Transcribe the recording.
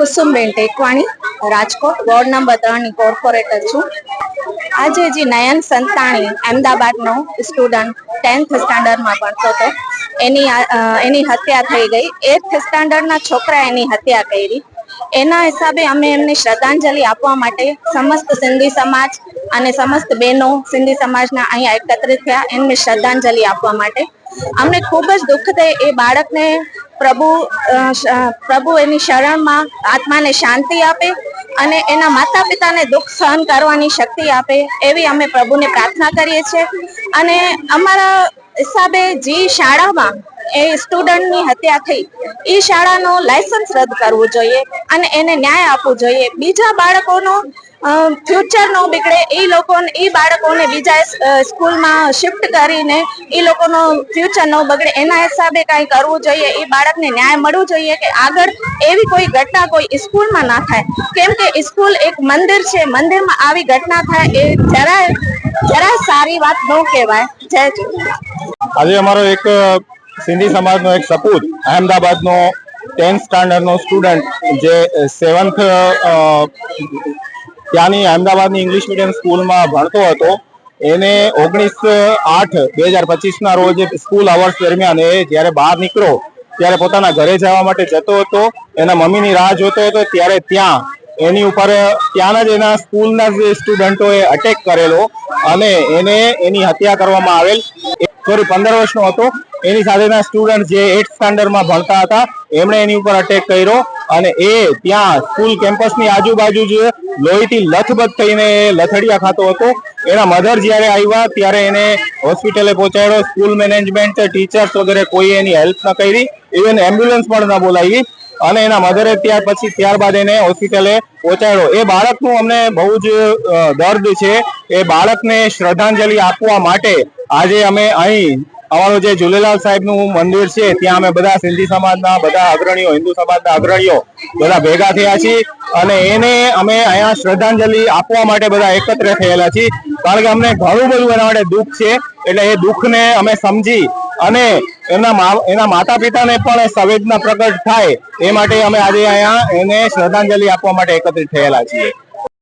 Kusumben ટેકવાણી, Rajkot ward number 3 ની corporator છું. આજે જે નયન સંતાણી અમદાવાદનો સ્ટુડન્ટ 10th સ્ટાન્ડર્ડમાં ભણતો હતો, એની હત્યા થઈ ગઈ. 8th સ્ટાન્ડર્ડના છોકરા એની હત્યા કરી. એના હિસાબે અમે એમને શ્રદ્ધાંજલિ આપવા માટે સમસ્ત સિંધી સમાજ અને સમસ્ત બહેનો સિંધી સમાજના અહીંયા એકત્રિત થયા એમને શ્રદ્ધાંજલિ આપવા માટે. અમને ખૂબ જ દુઃખ થાય. એ બાળકને પ્રભુ એની શરણમાં આત્માને શાંતિ આપે અને એના માતા પિતાને દુઃખ સહન કરવાની શક્તિ આપે એવી અમે પ્રભુને પ્રાર્થના કરીએ છીએ. અને અમારા હિસાબે જે શાળામાં એ સ્ટુડન્ટની હત્યા થઈ એ શાળાનો લાયસન્સ રદ કરવું જોઈએ અને એને ન્યાય આપવો જોઈએ. બીજા બાળકોનો ફ્યુચર ન બગડે, એ બાળકોને બીજા સ્કૂલમાં શિફ્ટ કરીને એ લોકોનો ફ્યુચર ન બગડે એના હિસાબે કાંઈ કરવું જોઈએ. એ બાળકને ન્યાય મળવું જોઈએ કે આગળ એવી કોઈ ઘટના કોઈ સ્કૂલમાં ના થાય. કેમ કે સ્કૂલ એક મંદિર છે, મંદિરમાં આવી ઘટના થાય એ જરાય સારી વાત ન કહેવાય. જય જય. આજે અમારો એક સિંધી સમાજનો એક સપૂત અહેમદાબાદનો 10th સ્ટાન્ડર્ડનો સ્ટુડન્ટ જે 7th ત્યાંની અહેમદાબાદની ઇંગ્લિશ મીડિયમ સ્કૂલમાં ભણતો હતો, એને 19/8/2025ના રોજ સ્કૂલ અવર્સ દરમિયાન એ જ્યારે બહાર નીકળ્યો ત્યારે પોતાના ઘરે જવા માટે જતો હતો. એના મમ્મીની રાહ જોતો હતો ત્યારે ત્યાં એની ઉપર ત્યાંના જ એના સ્કૂલના જે સ્ટુડન્ટોએ અટેક કરેલો અને એની હત્યા કરવામાં આવેલ. 15 વર્ષનો હતો. એની સાથેના સ્ટુડન્ટ જે 8th સ્ટાન્ડર્ડમાં ભણતા હતા એમણે એની ઉપર અટેક કર્યો અને એ ત્યાં સ્કૂલ કેમ્પસની આજુબાજુ જ લોહીથી લથબથ થઈને લથડિયા ખાતો હતો. એના મધર જ્યારે આવ્યા ત્યારે એને હોસ્પિટલે પહોંચાડ્યો. સ્કૂલ મેનેજમેન્ટ, ટીચર્સ વગેરે કોઈ એની હેલ્પ ન કરી, ઇવન એમ્બ્યુલન્સ પણ ન બોલાવી અને એના મધરે ત્યારબાદ એને હોસ્પિટલે પહોંચાડ્યો. એ બાળકનું અમને બહુ જ દર્દ છે. એ બાળકને શ્રદ્ધાંજલિ આપવા માટે આજે અમે અહીં અમારું જે ઝૂલેલાલ સાહેબનું મંદિર છે ત્યાં અમે બધા સિંધી સમાજના બધા અગ્રણીઓ, હિન્દુ સમાજના અગ્રણીઓ બધા ભેગા થયા છીએ અને એને અમે અહીંયા શ્રદ્ધાંજલિ આપવા માટે બધા એકત્ર થયેલા છીએ. કારણ કે અમને ઘણું બધું એના માટે દુઃખ છે. એટલે એ દુઃખને અમે સમજી અને એના માતા પિતાને પણ સંવેદના પ્રગટ થાય એ માટે અમે આજે અહીંયા એને શ્રદ્ધાંજલિ આપવા માટે એકત્રિત થયેલા છીએ.